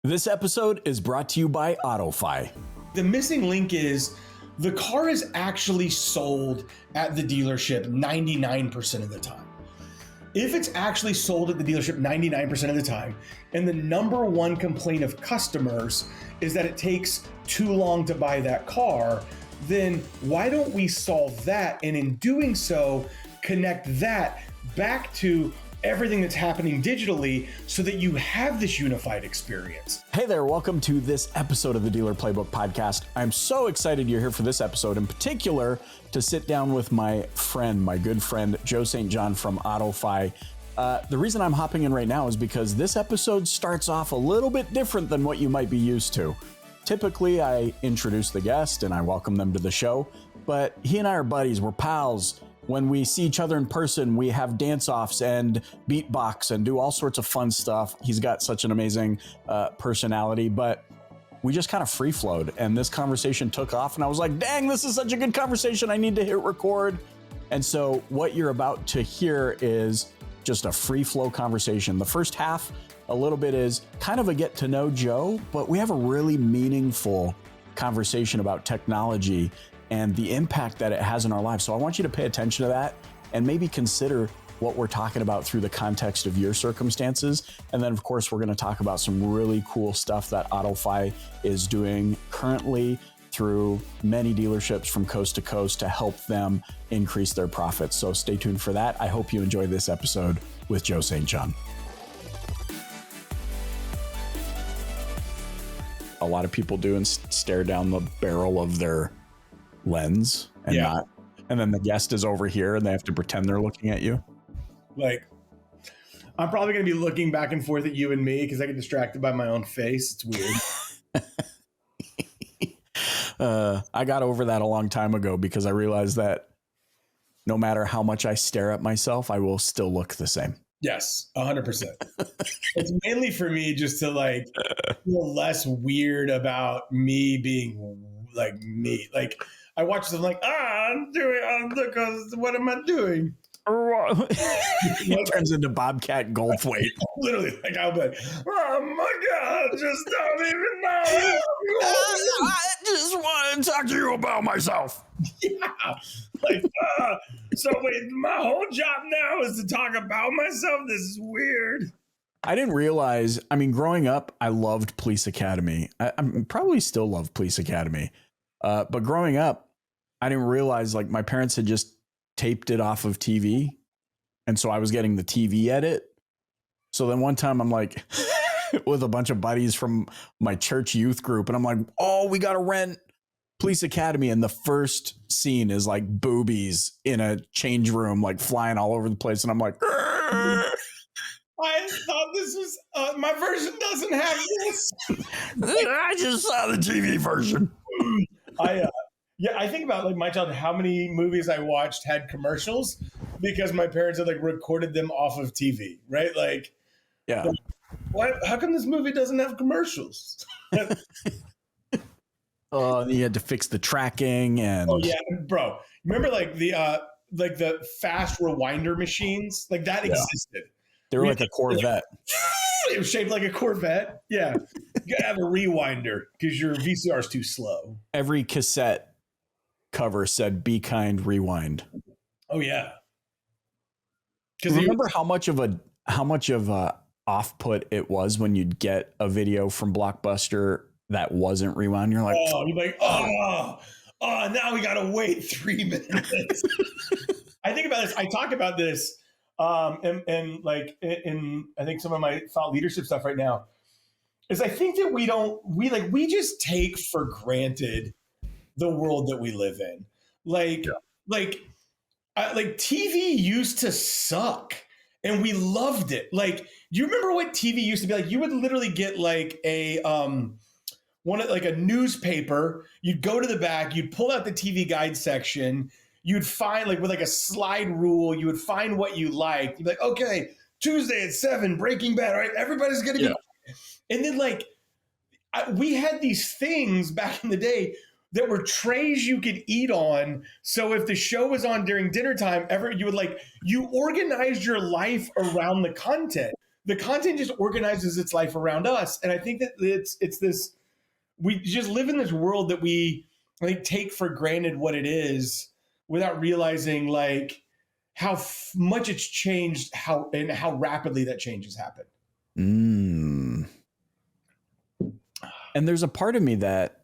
This episode is brought to you by AutoFi. The missing link is the car is actually sold at the dealership 99% of the time. If it's actually sold at the dealership 99% of the time, and the number one complaint of customers is that it takes too long to buy that car, then why don't we solve that? And in doing so, connect that back to everything that's happening digitally so that you have this unified experience. Hey there, welcome to this episode of the Dealer Playbook Podcast. I'm so excited you're here for this episode, in particular to sit down with my good friend, Joe St. John from AutoFi. The reason I'm hopping in right now is because this episode starts off a little bit different than what you might be used to. Typically, I introduce the guest and I welcome them to the show, but he and I are buddies, we're pals. When we see each other in person, we have dance-offs and beatbox and do all sorts of fun stuff. He's got such an amazing personality, but we just kind of free-flowed, and this conversation took off, and I was like, dang, this is such a good conversation. I need to hit record. And so what you're about to hear is just a free-flow conversation. The first half, a little bit, is kind of a get-to-know Joe, but we have a really meaningful conversation about technology and the impact that it has in our lives. So I want you to pay attention to that and maybe consider what we're talking about through the context of your circumstances. And then, of course, we're going to talk about some really cool stuff that AutoFi is doing currently through many dealerships from coast to coast to help them increase their profits. So stay tuned for that. I hope you enjoy this episode with Joe St. John. A lot of people do and stare down the barrel of their lens and and then the guest is over here and they have to pretend they're looking at you. Like, I'm probably going to be looking back and forth at you and me because I get distracted by my own face. It's weird. I got over that a long time ago because I realized that no matter how much I stare at myself, I will still look the same. Yes, 100%. It's mainly for me just to like feel less weird about me being like me. Like, I watch them like, what am I doing? It turns into Bobcat Goldthwait. Literally, like I'll be like, oh my God, I just don't even know. I just want to talk to you about myself. Yeah. Like, so wait, my whole job now is to talk about myself? This is weird. I didn't realize, growing up, I loved Police Academy. I probably still love Police Academy. But growing up, I didn't realize like my parents had just taped it off of TV. And so I was getting the TV edit. So then one time I'm like with a bunch of buddies from my church youth group. And I'm like, oh, we got to rent Police Academy. And the first scene is like boobies in a change room, like flying all over the place. And I'm like, I thought this was, my version doesn't have this. I just saw the TV version. I think about like my childhood, how many movies I watched had commercials because my parents had like recorded them off of TV, right? Like, yeah. Like, what? How come this movie doesn't have commercials? Oh, you had to fix the tracking and. Oh yeah, bro. Remember like the fast rewinder machines? Like that existed. They were like a Corvette. It was shaped like a Corvette. Yeah. You gotta have a rewinder because your VCR is too slow. Every cassette cover said "Be kind, rewind." Oh yeah. Because remember how much of a off put it was when you'd get a video from Blockbuster that wasn't rewound. You're like, now we gotta wait 3 minutes. I think about this. I talk about this, and like in I think some of my thought leadership stuff right now is I think that we just take for granted the world that we live in. Like TV used to suck and we loved it. Like, do you remember what TV used to be like? You would literally get like a newspaper. You'd go to the back, you'd pull out the TV guide section. You'd find like with like a slide rule, you would find what you liked. You'd be like, okay, Tuesday at 7, Breaking Bad. All right, everybody's going to be. And then like we had these things back in the day that were trays you could eat on. So if the show was on during dinner time, you organized your life around the content. the content just organizes its life around us. And I think that it's this, we just live in this world that we like take for granted what it is without realizing like how much it's changed, how rapidly that change has happened. And there's a part of me that,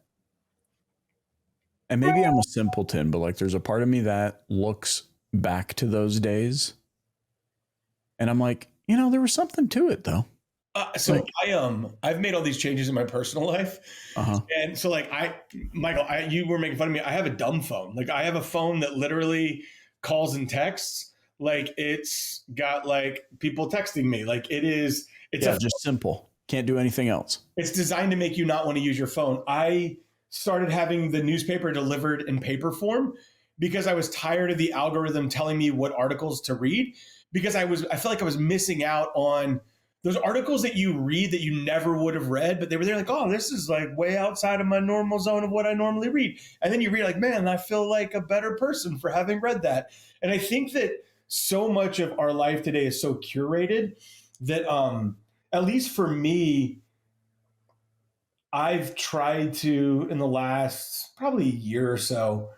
and maybe I'm a simpleton, but like there's a part of me that looks back to those days and I'm like, you know, there was something to it though. I've made all these changes in my personal life. And so like Michael, you were making fun of me. I have a dumb phone. Like I have a phone that literally calls and texts. Like it's got like people texting me. Like it's just simple. Can't do anything else. It's designed to make you not want to use your phone. I started having the newspaper delivered in paper form because I was tired of the algorithm telling me what articles to read, because I felt like I was missing out on those articles that you read that you never would have read, but they were there like, oh, this is like way outside of my normal zone of what I normally read. And then you read like, man, I feel like a better person for having read that. And I think that so much of our life today is so curated that at least for me, I've tried to, in the last probably year or so,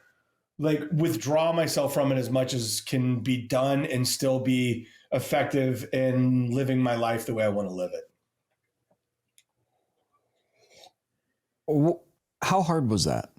like withdraw myself from it as much as can be done and still be effective in living my life the way I want to live it. How hard was that?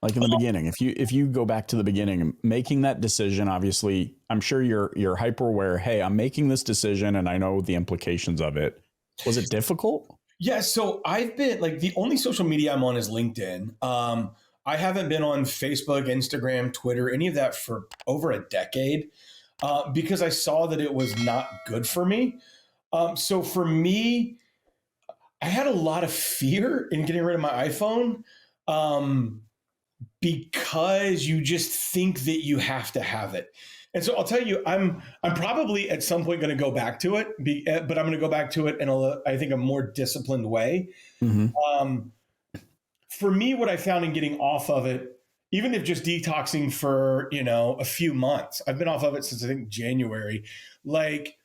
Like in the beginning, if you go back to the beginning, making that decision, obviously, I'm sure you're hyper aware. Hey, I'm making this decision and I know the implications of it. Was it difficult? Yeah. So I've been like, the only social media I'm on is LinkedIn. I haven't been on Facebook, Instagram, Twitter, any of that for over a decade because I saw that it was not good for me. So for me, I had a lot of fear in getting rid of my iPhone. Because you just think that you have to have it. And so I'll tell you, I'm probably at some point going to go back to it, but I'm going to go back to it in I think a more disciplined way. For me, what I found in getting off of it, even if just detoxing for, a few months, I've been off of it since I think January. Like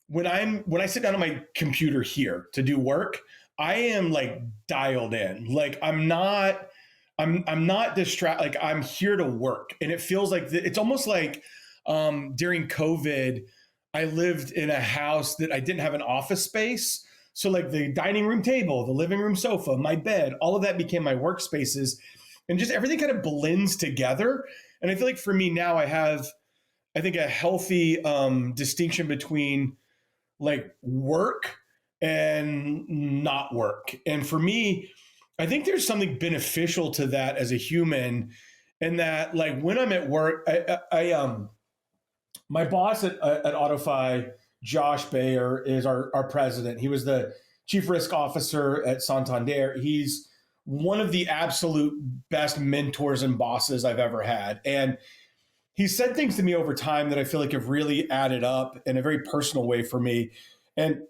when I sit down on my computer here to do work, I am like dialed in. Like I'm not distracted. Like I'm here to work. And it feels like it's almost like during COVID, I lived in a house that I didn't have an office space. So like the dining room table, the living room sofa, my bed, all of that became my workspaces, and just everything kind of blends together. And I feel like for me now, I have, I think, a healthy distinction between like work and not work. And for me, I think there's something beneficial to that as a human, and that like when I'm at work, my boss at AutoFi, Josh Bayer, is our president. He was the chief risk officer at Santander. He's one of the absolute best mentors and bosses I've ever had. And he said things to me over time that I feel like have really added up in a very personal way for me. And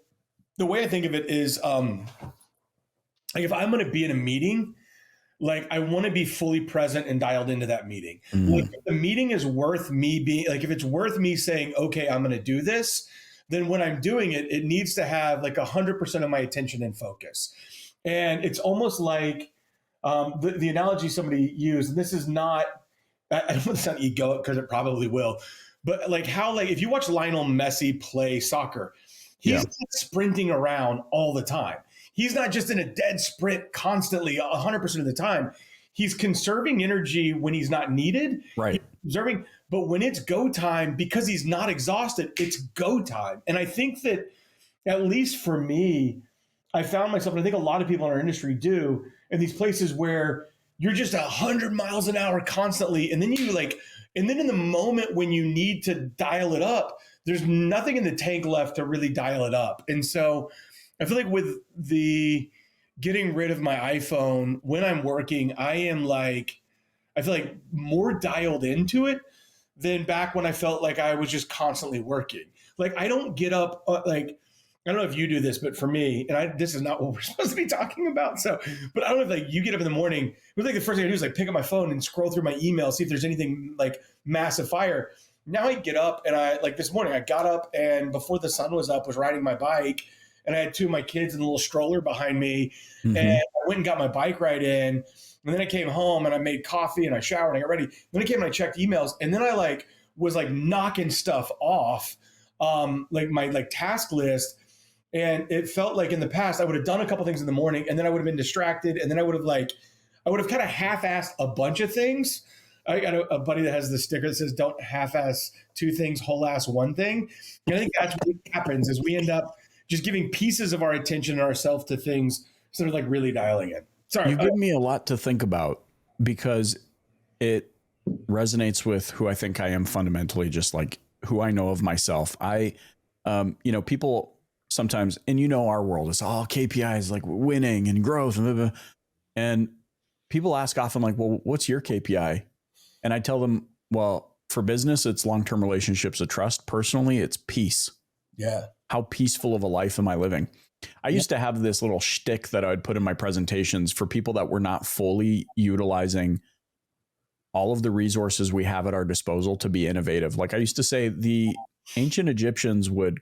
the way I think of it is, like if I'm going to be in a meeting, like I want to be fully present and dialed into that meeting. Like if the meeting is worth me being, like if it's worth me saying, okay, I'm going to do this, then when I'm doing it, it needs to have like 100% of my attention and focus. And it's almost like the analogy somebody used, and this is not, I don't want to sound egoic because it probably will, but like how, like if you watch Lionel Messi play soccer, he's not sprinting around all the time. He's not just in a dead sprint constantly 100% of the time. He's conserving energy when he's not needed. Right. He's conserving, but when it's go time, because he's not exhausted, it's go time. And I think that, at least for me, I found myself, and I think a lot of people in our industry do, in these places where you're just 100 miles an hour constantly. And then and then in the moment when you need to dial it up, there's nothing in the tank left to really dial it up. And so I feel like with the getting rid of my iPhone when I'm working, I feel like more dialed into it than back when I felt like I was just constantly working. Like I don't get up, like, I don't know if you do this, but for me, and this is not what we're supposed to be talking about. So, but I don't know if like you get up in the morning, it was like the first thing I do is like pick up my phone and scroll through my email, see if there's anything like massive fire. Now I get up and I like this morning I got up and before the sun was up was riding my bike and I had two of my kids in a little stroller behind me and Mm-hmm. I went and got my bike ride in and then I came home and I made coffee and I showered and I got ready. Then I came and I checked emails and then I like was like knocking stuff off like my like task list and it felt like in the past I would have done a couple things in the morning and then I would have been distracted and then I would have kind of half-assed a bunch of things. I got a buddy that has the sticker that says "Don't half-ass two things, whole-ass one thing." And I think that's what happens is we end up just giving pieces of our attention and ourselves to things instead of like really dialing in. Sorry, You give me a lot to think about because it resonates with who I think I am fundamentally, just like who I know of myself. People sometimes, and our world is all KPIs, like winning and growth, and people ask often, like, well, what's your KPI? And I tell them, well, for business, it's long-term relationships of trust. Personally, it's peace. yeah, How peaceful of a life am I living? I used to have this little shtick that I would put in my presentations for people that were not fully utilizing all of the resources we have at our disposal to be innovative. Like I used to say, the ancient Egyptians would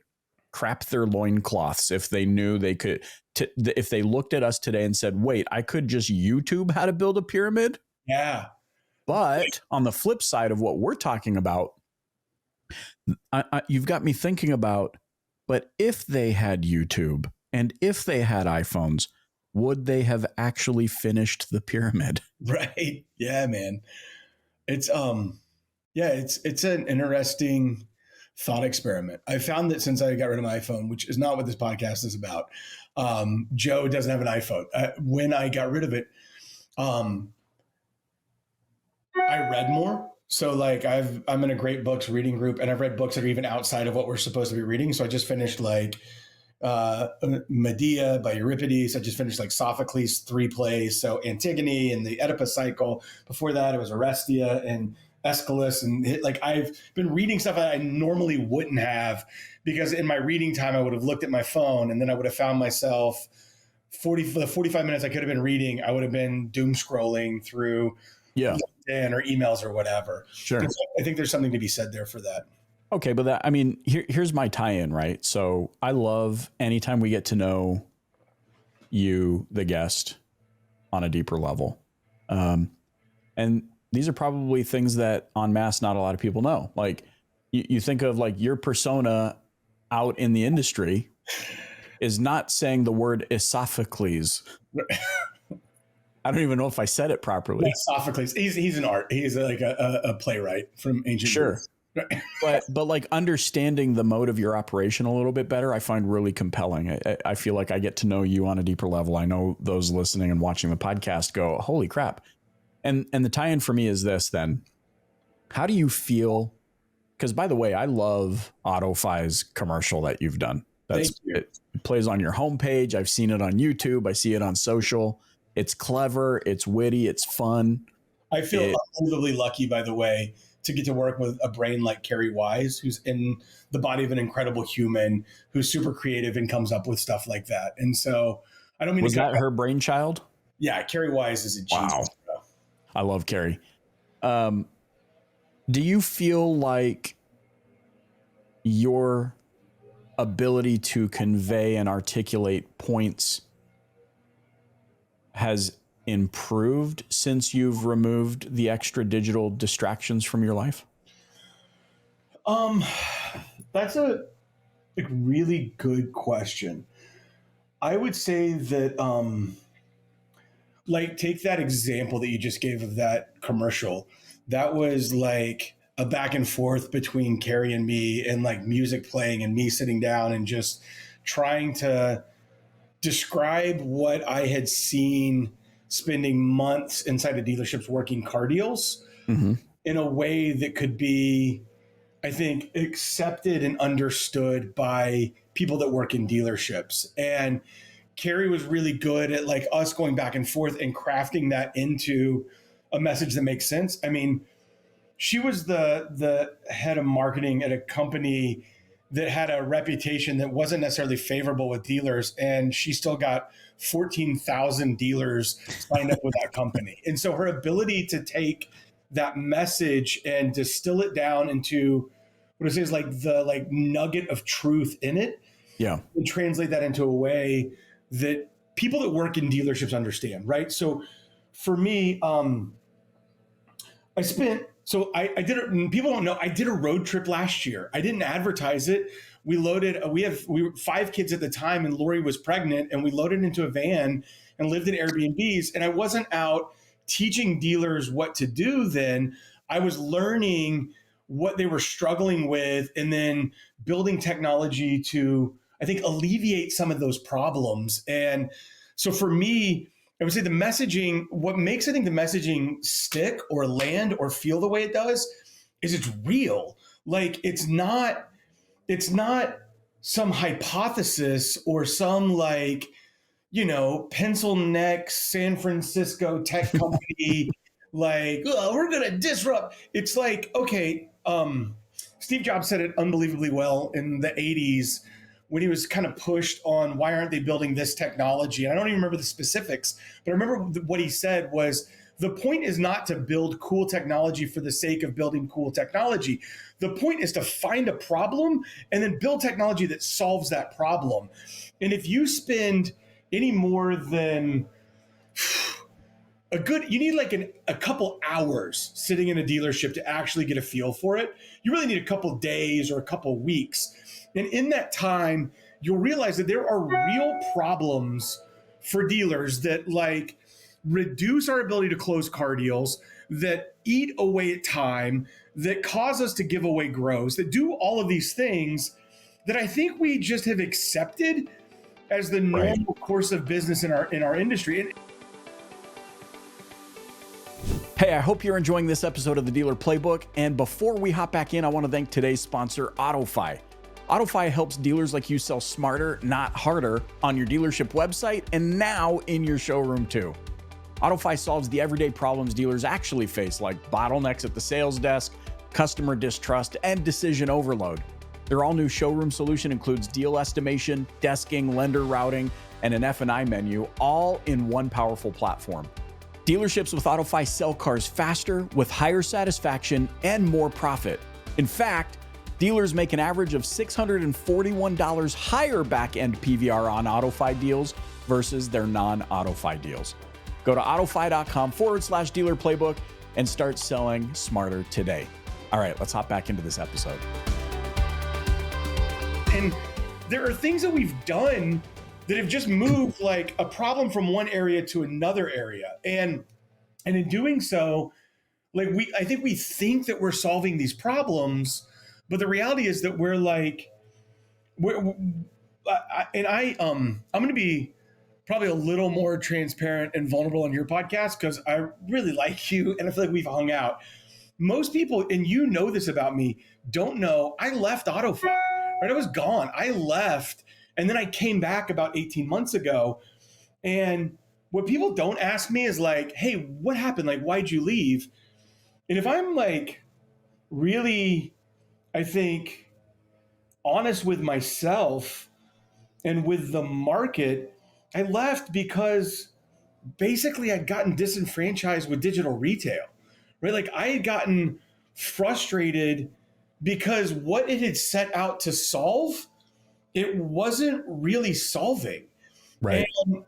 crap their loincloths if they knew they could, if they looked at us today and said, wait, I could just YouTube how to build a pyramid. yeah, But on the flip side of what we're talking about, you've got me thinking about, but if they had YouTube and if they had iPhones, would they have actually finished the pyramid? right, yeah, man. It's it's an interesting thought experiment. I found that since I got rid of my iPhone, which is not what this podcast is about, Joe doesn't have an iPhone. When I got rid of it, I read more. So like I'm in a great books reading group and I've read books that are even outside of what we're supposed to be reading. So I just finished like Medea by Euripides. I just finished like Sophocles' three plays. So Antigone and the Oedipus cycle. Before that, it was Orestia and Aeschylus. And like I've been reading stuff that I normally wouldn't have because in my reading time, I would have looked at my phone and then I would have found myself for the 45 minutes I could have been reading, I would have been doom scrolling through LinkedIn or emails or whatever. Sure. So I think there's something to be said there for that. Okay, but here's my tie-in, right? So I love anytime we get to know you, the guest, on a deeper level. And these are probably things that en masse not a lot of people know. Like you think of like your persona out in the industry is not saying the word Sophocles. I don't even know if I said it properly. Yeah, Sophocles. He's an art. He's like a playwright from ancient Greece. But like understanding the mode of your operation a little bit better, I find really compelling. I feel like I get to know you on a deeper level. I know those listening and watching the podcast go, holy crap. And the tie-in for me is this then. How do you feel? Because by the way, I love AutoFi's commercial that you've done. It plays on your homepage. I've seen it on YouTube. I see it on social. It's clever. It's witty. It's fun. I feel unbelievably lucky, by the way, to get to work with a brain like Carrie Wise, who's in the body of an incredible human, who's super creative and comes up with stuff like that. And so I don't mean was that her brainchild? Yeah, Carrie Wise is a genius. Wow. I love Carrie. Do you feel like your ability to convey and articulate points has improved since you've removed the extra digital distractions from your life? That's a really good question. I would say that like take that example that you just gave of that commercial. That was like a back and forth between Carrie and me and like music playing and me sitting down and just trying to describe what I had seen spending months inside of dealerships working car deals in a way that could be, I think, accepted and understood by people that work in dealerships. And Carrie was really good at like us going back and forth and crafting that into a message that makes sense. I mean, she was the head of marketing at a company that had a reputation that wasn't necessarily favorable with dealers, and she still got 14,000 dealers signed up with that company. And so her ability to take that message and distill it down into what I say is like the nugget of truth in it. Yeah. And translate that into a way that people that work in dealerships understand, right? So for me, I did it. People don't know. I did a road trip last year. I didn't advertise it. We were 5 kids at the time, and Lori was pregnant, and we loaded into a van and lived in Airbnbs. And I wasn't out teaching dealers what to do then. I was learning what they were struggling with, and then building technology to, I think, alleviate some of those problems. And so for me, I would say the messaging, what makes, I think, the messaging stick or land or feel the way it does is it's real. Like it's not some hypothesis or some pencil neck San Francisco tech company like, oh, we're going to disrupt. It's like, okay, Steve Jobs said it unbelievably well in the 80s when he was kind of pushed on why aren't they building this technology? And I don't even remember the specifics, but I remember what he said was, the point is not to build cool technology for the sake of building cool technology. The point is to find a problem and then build technology that solves that problem. And if you spend any more than you need like a couple hours sitting in a dealership to actually get a feel for it. You really need a couple days or a couple weeks. And in that time, you'll realize that there are real problems for dealers that like reduce our ability to close car deals, that eat away at time, that cause us to give away gross, that do all of these things that I think we just have accepted as the normal course of business in our industry. And hey, I hope you're enjoying this episode of the Dealer Playbook. And before we hop back in, I want to thank today's sponsor, AutoFi. AutoFi helps dealers like you sell smarter, not harder, on your dealership website and now in your showroom too. AutoFi solves the everyday problems dealers actually face, like bottlenecks at the sales desk, customer distrust, and decision overload. Their all-new showroom solution includes deal estimation, desking, lender routing, and an F&I menu, all in one powerful platform. Dealerships with AutoFi sell cars faster, with higher satisfaction, and more profit. In fact, dealers make an average of $641 higher back-end PVR on AutoFi deals versus their non-AutoFi deals. Go to autofi.com/dealer playbook and start selling smarter today. All right, let's hop back into this episode. And there are things that we've done that have just moved like a problem from one area to another area. And in doing so, like I think we think that we're solving these problems, but the reality is that I'm going to be probably a little more transparent and vulnerable on your podcast because I really like you and I feel like we've hung out. Most people, and you know this about me, don't know I left AutoFi, right? I was gone. I left, and then I came back about 18 months ago. And what people don't ask me is like, hey, what happened? Like, why'd you leave? And if I'm like really, I think, honest with myself and with the market, I left because basically I'd gotten disenfranchised with digital retail, right? Like I had gotten frustrated because what it had set out to solve, it wasn't really solving. Right. And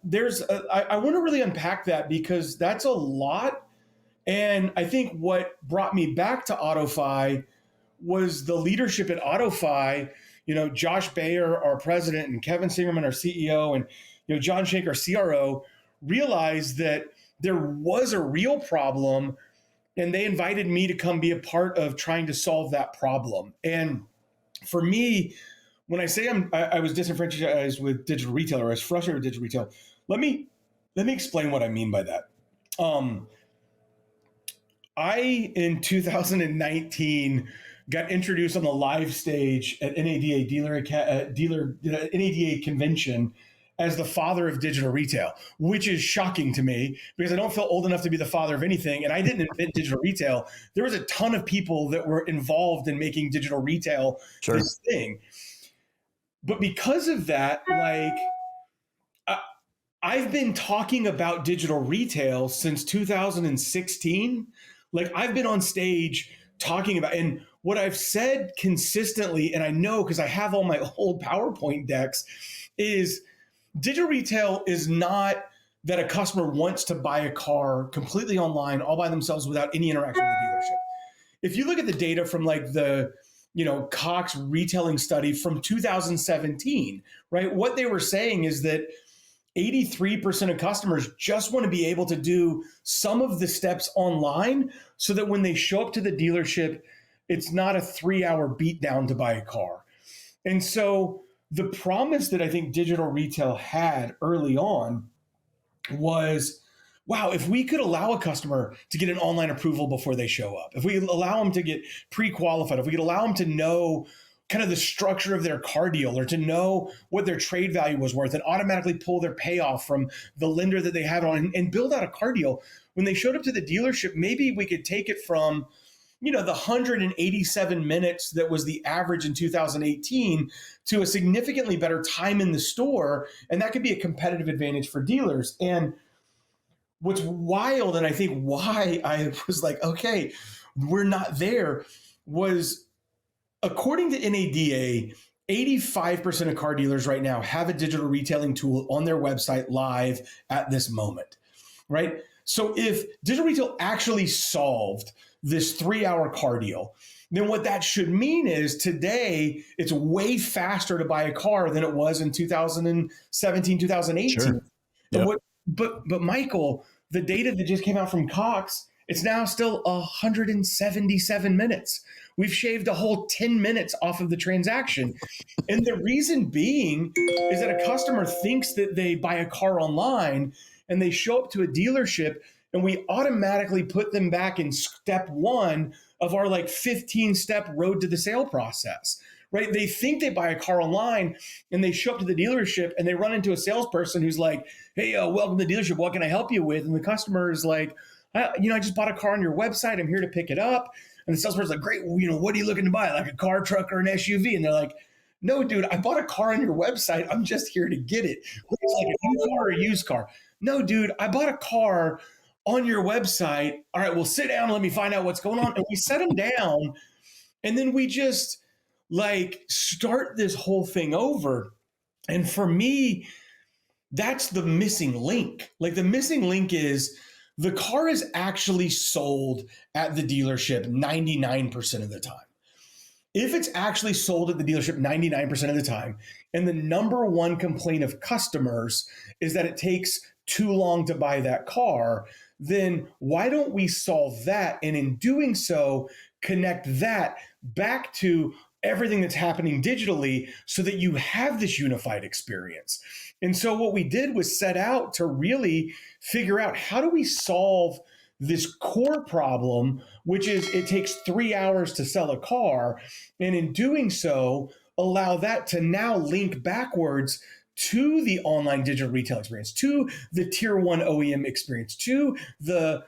I want to really unpack that because that's a lot. And I think what brought me back to AutoFi was the leadership at AutoFi. Josh Bayer, our president, and Kevin Singerman, our CEO, and John Shank, our CRO, realized that there was a real problem, and they invited me to come be a part of trying to solve that problem. And for me, when I say I was disenfranchised with digital retail, or I was frustrated with digital retail, let me explain what I mean by that. I, in 2019, got introduced on the live stage at NADA NADA convention as the father of digital retail, which is shocking to me because I don't feel old enough to be the father of anything. And I didn't invent digital retail. There was a ton of people that were involved in making digital retail this thing. But because of that, I've been talking about digital retail since 2016. Like I've been on stage talking about, and what I've said consistently, and I know because I have all my old PowerPoint decks, is digital retail is not that a customer wants to buy a car completely online all by themselves without any interaction with the dealership. If you look at the data from like the Cox retailing study from 2017, right? What they were saying is that 83% of customers just want to be able to do some of the steps online so that when they show up to the dealership, it's not a 3-hour beatdown to buy a car. And so the promise that I think digital retail had early on was, wow, if we could allow a customer to get an online approval before they show up, if we allow them to get pre-qualified, if we could allow them to know kind of the structure of their car deal or to know what their trade value was worth and automatically pull their payoff from the lender that they have it on and build out a car deal. When they showed up to the dealership, maybe we could take it from, the 187 minutes that was the average in 2018 to a significantly better time in the store. And that could be a competitive advantage for dealers. And what's wild, and I think why I was like, okay, we're not there, was according to NADA, 85% of car dealers right now have a digital retailing tool on their website live at this moment, right? So if digital retail actually solved this 3-hour car deal, then what that should mean is today it's way faster to buy a car than it was in 2017, 2018. Sure. Yep. But Michael, the data that just came out from Cox, it's now still 177 minutes. We've shaved a whole 10 minutes off of the transaction. And the reason being is that a customer thinks that they buy a car online and they show up to a dealership and we automatically put them back in step one of our 15-step road to the sale process, right? They think they buy a car online and they show up to the dealership and they run into a salesperson who's like, hey, welcome to the dealership. What can I help you with? And the customer is like, I just bought a car on your website. I'm here to pick it up. And the salesperson's like, great, what are you looking to buy? Like a car, truck, or an SUV? And they're like, no, dude, I bought a car on your website. I'm just here to get it. It's like a new car or a used car. No, dude, I bought a car on your website. All right, well, sit down and let me find out what's going on. And we set them down. And then we just start this whole thing over. And for me, that's the missing link. The missing link is the car is actually sold at the dealership 99% of the time. If it's actually sold at the dealership 99% of the time, and the number one complaint of customers is that it takes too long to buy that car, then why don't we solve that? And in doing so, connect that back to everything that's happening digitally so that you have this unified experience. And so what we did was set out to really figure out how do we solve this core problem, which is it takes 3 hours to sell a car. And in doing so, allow that to now link backwards to the online digital retail experience, to the tier one OEM experience, to the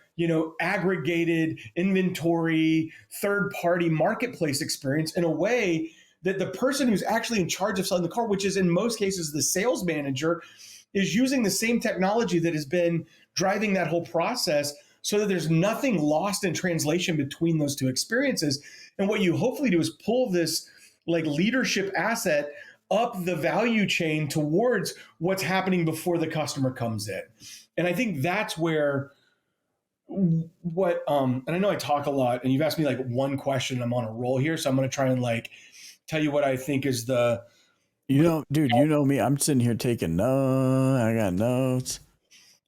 aggregated inventory, third-party marketplace experience in a way that the person who's actually in charge of selling the car, which is in most cases the sales manager, is using the same technology that has been driving that whole process so that there's nothing lost in translation between those two experiences. And what you hopefully do is pull this leadership asset up the value chain towards what's happening before the customer comes in. And I think that's where and I know I talk a lot and you've asked me one question, I'm on a roll here. So I'm going to try and tell you what I think is the, dude, me, I'm sitting here taking notes. I got notes.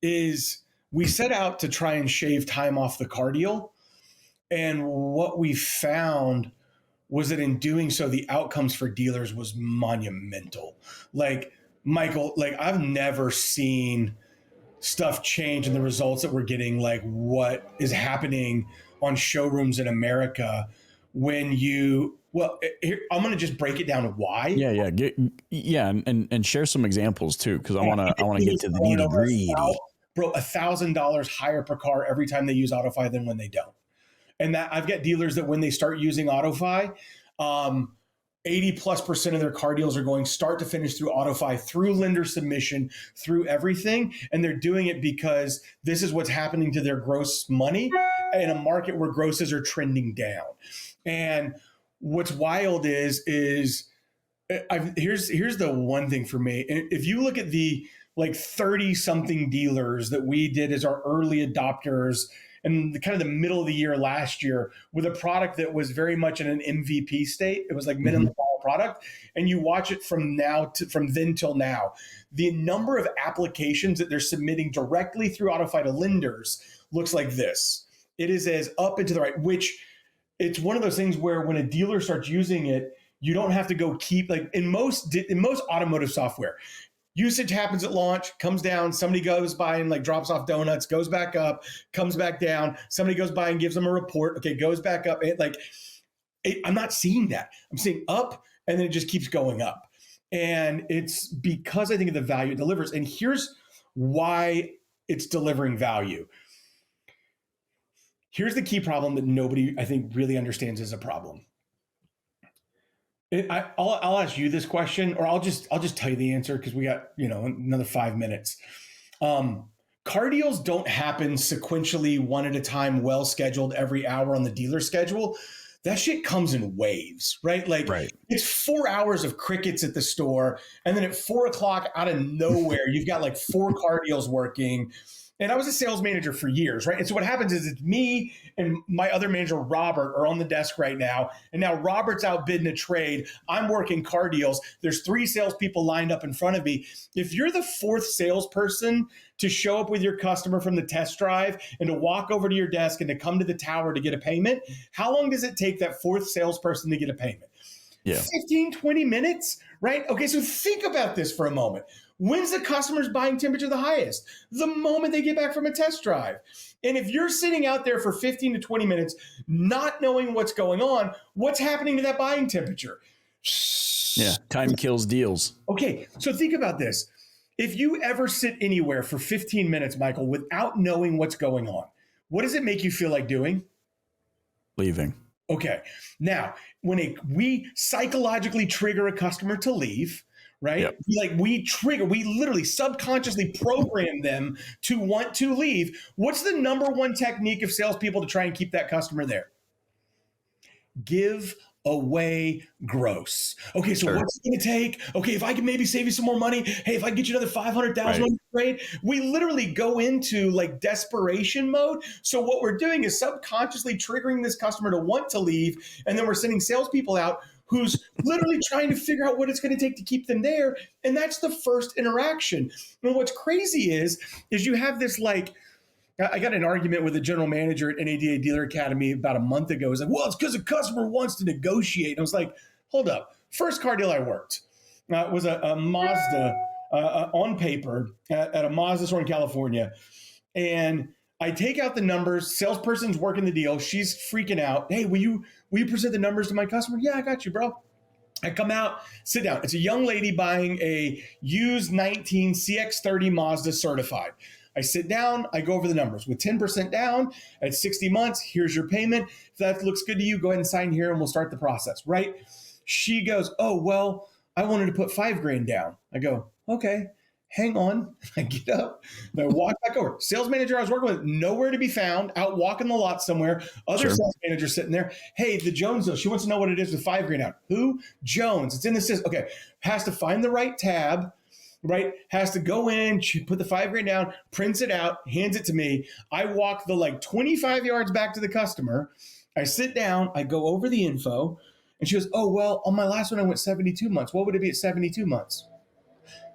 Is we set out to try and shave time off the car deal. And what we found was that in doing so, the outcomes for dealers was monumental. Michael, I've never seen stuff change in the results that we're getting, what is happening on showrooms in America when here, I'm going to just break it down to why. Yeah. And share some examples too, because I want to get to the nitty gritty. Bro, $1,000 higher per car every time they use AutoFi than when they don't. And that I've got dealers that when they start using AutoFi, 80+% of their car deals are going start to finish through AutoFi, through lender submission, through everything. And they're doing it because this is what's happening to their gross money in a market where grosses are trending down. And what's wild is here's the one thing for me. If you look at the like 30 something dealers that we did as our early adopters and the kind of the middle of the year last year with a product that was very much in an MVP state. It was like minimum viable product. And you watch it from then till now, the number of applications that they're submitting directly through AutoFi to lenders looks like this. It is as up and to the right, which it's one of those things where when a dealer starts using it, you don't have to go keep like in most automotive software. Usage happens at launch, comes down, somebody goes by and like drops off donuts, goes back up, comes back down. Somebody goes by and gives them a report. Okay, goes back up. I'm not seeing that. I'm seeing up and then it just keeps going up. And it's because I think of the value it delivers. And here's why it's delivering value. Here's the key problem that nobody, I think, really understands as a problem. I'll ask you this question, or I'll just tell you the answer because we got another 5 minutes. Car deals don't happen sequentially, one at a time, well scheduled every hour on the dealer schedule. That shit comes in waves, right? It's 4 hours of crickets at the store, and then at 4 o'clock out of nowhere, you've got like 4 car deals working. And I was a sales manager for years, right? And so what happens is it's me and my other manager, Robert, are on the desk right now. And now Robert's out bidding a trade. I'm working car deals. There's 3 salespeople lined up in front of me. If you're the 4th salesperson to show up with your customer from the test drive and to walk over to your desk and to come to the tower to get a payment, how long does it take that 4th salesperson to get a payment? Yeah. 15, 20 minutes, right? Okay, so think about this for a moment. When's the customer's buying temperature the highest? The moment they get back from a test drive. And if you're sitting out there for 15 to 20 minutes, not knowing what's going on, what's happening to that buying temperature? Yeah, time kills deals. Okay, so think about this. If you ever sit anywhere for 15 minutes, Michael, without knowing what's going on, what does it make you feel like doing? Leaving. Okay, now, when we psychologically trigger a customer to leave, right? Yep. We literally subconsciously program them to want to leave. What's the number one technique of salespeople to try and keep that customer there? Give away gross. Okay, so what's it going to take? Okay, if I can maybe save you some more money. Hey, if I can get you another 500,000 on your trade, we literally go into like desperation mode. So what we're doing is subconsciously triggering this customer to want to leave, and then we're sending salespeople out who's literally trying to figure out what it's going to take to keep them there. And that's the first interaction. And what's crazy is you have this I got an argument with a general manager at NADA Dealer Academy about a month ago. He's like, well, it's because the customer wants to negotiate. And I was like, hold up. First car deal I worked was a Mazda on paper at a Mazda store in California. And I take out the numbers. Salesperson's working the deal. She's freaking out. Hey, will you present the numbers to my customer? Yeah, I got you, bro. I come out, sit down. It's a young lady buying a used 19 CX-30 Mazda certified. I sit down, I go over the numbers. With 10% down at 60 months, here's your payment. If that looks good to you, go ahead and sign here and we'll start the process, right? She goes, oh, well, I wanted to put $5,000 down. I go, okay, hang on. I get up and I walk back over. Sales manager I was working with, nowhere to be found, out walking the lot somewhere. Other sales manager sitting there. Hey, the Jones, though, she wants to know what it is with $5,000 out. Who? Jones. It's in the system. Okay, has to find the right tab. Right, has to go in, put the $5,000 down, prints it out, hands it to me. I walk the 25 yards back to the customer. I sit down, I go over the info, and she goes, oh, well, on my last one, I went 72 months. What would it be at 72 months?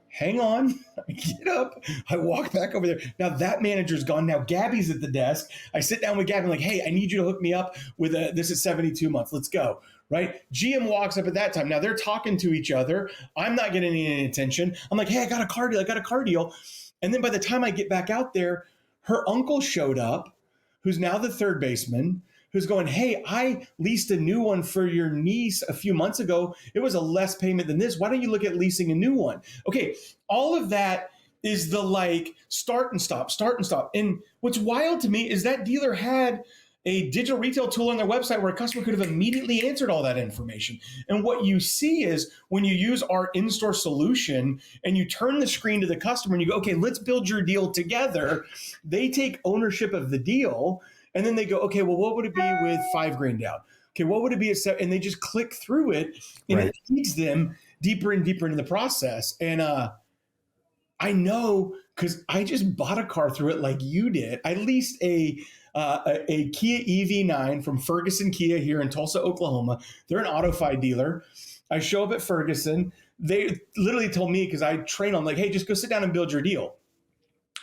Hang on. I get up. I walk back over there. Now that manager's gone. Now Gabby's at the desk. I sit down with Gabby. I'm like, hey, I need you to hook me up with this is 72 months. Let's go. Right? GM walks up at that time. Now they're talking to each other. I'm not getting any attention. I'm like, hey, I got a car deal. And then by the time I get back out there, her uncle showed up, who's now the third baseman, who's going, hey, I leased a new one for your niece a few months ago. It was a less payment than this. Why don't you look at leasing a new one? Okay, all of that is the start and stop. And what's wild to me is that dealer had a digital retail tool on their website where a customer could have immediately answered all that information. And what you see is when you use our in-store solution and you turn the screen to the customer and you go, okay, let's build your deal together. They take ownership of the deal. And then they go, okay, well, what would it be with $5,000 down? Okay, what would it be at seven? And they just click through it, and it leads them deeper and deeper into the process. And I know because I just bought a car through it like you did. I leased a Kia EV9 from Ferguson Kia here in Tulsa, Oklahoma. They're an AutoFi dealer. I show up at Ferguson. They literally told me, because I train on, like, hey, just go sit down and build your deal.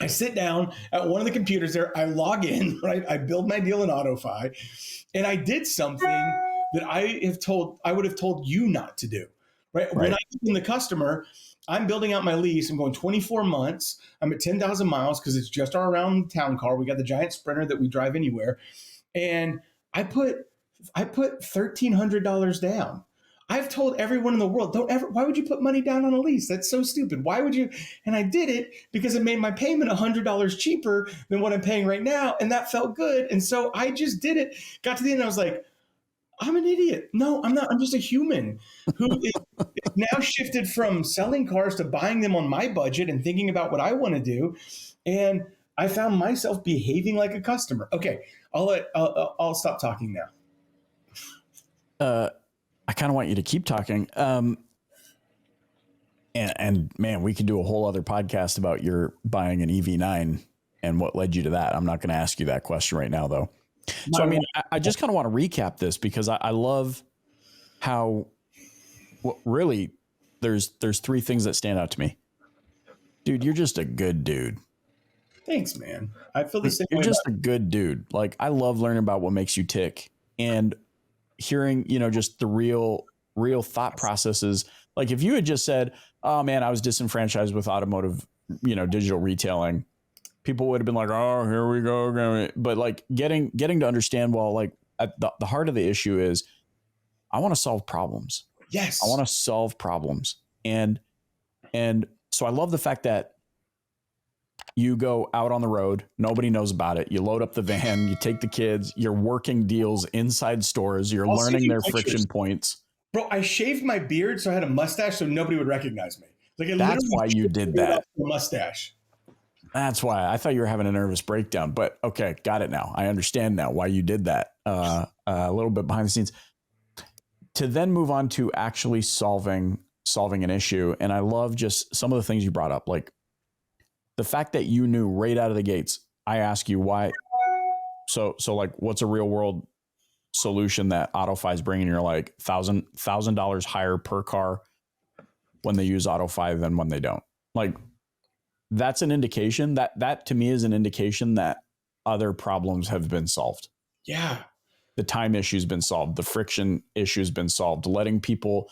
I sit down at one of the computers there. I log in, right? I build my deal in AutoFi, and I did something that I would have told you not to do, right? When I am the customer, I'm building out my lease. I'm going 24 months. I'm at 10,000 miles because it's just our around town car. We got the giant Sprinter that we drive anywhere, and I put $1,300 down. I've told everyone in the world, why would you put money down on a lease? That's so stupid. Why would you? And I did it because it made my payment $100 cheaper than what I'm paying right now. And that felt good. And so I just did it. Got to the end, I was like, I'm an idiot. No, I'm not. I'm just a human who is now shifted from selling cars to buying them on my budget and thinking about what I want to do. And I found myself behaving like a customer. Okay, I'll stop talking now. I kind of want you to keep talking. And man, we could do a whole other podcast about your buying an EV9 and what led you to that. I'm not going to ask you that question right now, though. So, I mean, I just kind of want to recap this because I love how really there's three things that stand out to me. Dude, you're just a good dude. Thanks, man. I feel the same way. You're just a good dude. Like, I love learning about what makes you tick and hearing, just the real thought processes. Like, if you had just said, oh man, I was disenfranchised with automotive, digital retailing, people would have been like, oh, here we go. But like getting to understand, well, like at the heart of the issue is I want to solve problems. Yes. I want to solve problems. And so I love the fact that you go out on the road. Nobody knows about it. You load up the van, you take the kids, you're working deals inside stores. You're learning their friction points. Bro, I shaved my beard so I had a mustache so nobody would recognize me. Like, that's why you did that. Mustache. That's why I thought you were having a nervous breakdown, but okay. Got it now. I understand now why you did that. A little bit behind the scenes to then move on to actually solving an issue. And I love just some of the things you brought up, like the fact that you knew right out of the gates. I ask you why. So like, what's a real world solution that AutoFi is bringing? You're like $1,000 higher per car when they use AutoFi than when they don't. Like, that's an indication that to me is an indication that other problems have been solved. Yeah. The time issue's been solved. The friction issue's been solved. Letting people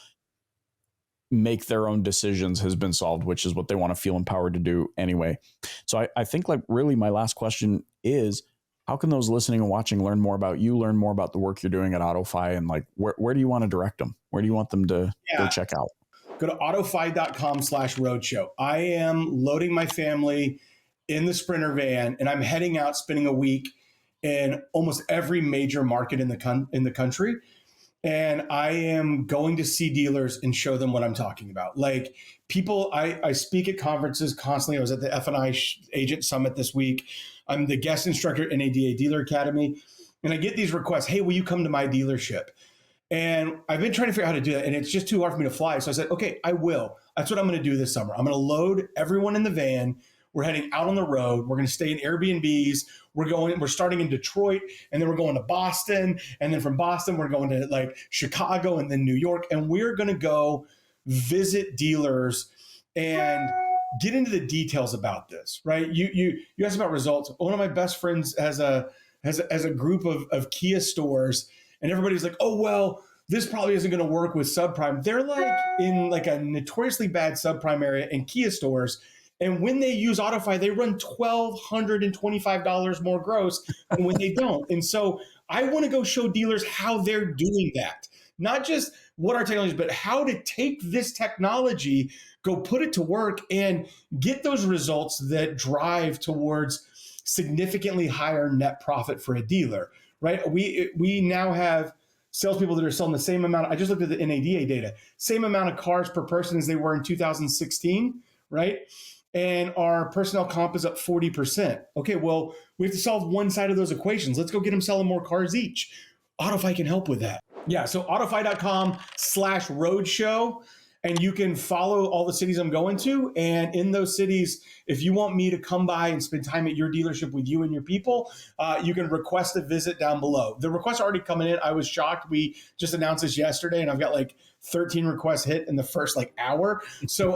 make their own decisions has been solved, which is what they want to feel empowered to do anyway. So I think, like, really my last question is, how can those listening and watching learn more about you, learn more about the work you're doing at AutoFi, and like, where do you want to direct them? Where do you want them to go check out? Go to autofi.com/roadshow. I am loading my family in the Sprinter van, and I'm heading out, spending a week in almost every major market in the country. And I am going to see dealers and show them what I'm talking about. Like, people, I speak at conferences constantly. I was at the F&I Agent Summit this week. I'm the guest instructor at NADA Dealer Academy. And I get these requests, hey, will you come to my dealership? And I've been trying to figure out how to do that, and it's just too hard for me to fly. So I said, okay, I will. That's what I'm going to do this summer. I'm going to load everyone in the van. We're heading out on the road. We're going to stay in Airbnbs. We're starting in Detroit, and then we're going to Boston. And then from Boston, we're going to like Chicago and then New York. And we're going to go visit dealers and get into the details about this, right? You asked about results. One of my best friends has a group of Kia stores, and everybody's like, oh, well, this probably isn't going to work with subprime. They're like in like a notoriously bad subprime area in Kia stores. And when they use AutoFi, they run $1,225 more gross than when they don't. And so I want to go show dealers how they're doing that. Not just what our technology is, but how to take this technology, go put it to work, and get those results that drive towards significantly higher net profit for a dealer, right? We now have salespeople that are selling the same amount. I just looked at the NADA data, same amount of cars per person as they were in 2016, right? And our personnel comp is up 40%. Okay, well, we have to solve one side of those equations. Let's go get them selling more cars each. AutoFi can help with that. Yeah, so autofi.com/roadshow. And you can follow all the cities I'm going to. And in those cities, if you want me to come by and spend time at your dealership with you and your people, you can request a visit down below. The requests are already coming in. I was shocked. We just announced this yesterday, and I've got like 13 requests hit in the first like hour. So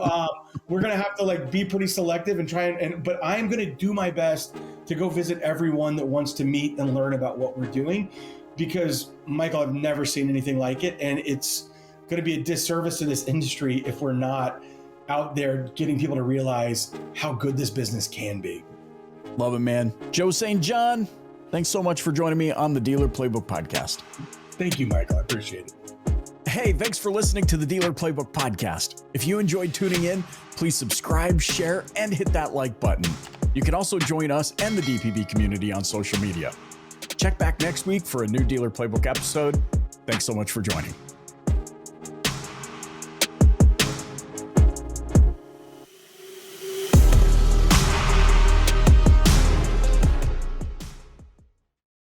we're going to have to like be pretty selective and try but I'm going to do my best to go visit everyone that wants to meet and learn about what we're doing, because Michael, I've never seen anything like it. And it's going to be a disservice to this industry if we're not out there getting people to realize how good this business can be. Love it, man. Joe St. John, thanks so much for joining me on the Dealer Playbook Podcast. Thank you, Michael. I appreciate it. Hey, thanks for listening to the Dealer Playbook Podcast. If you enjoyed tuning in, please subscribe, share, and hit that like button. You can also join us and the DPB community on social media. Check back next week for a new Dealer Playbook episode. Thanks so much for joining.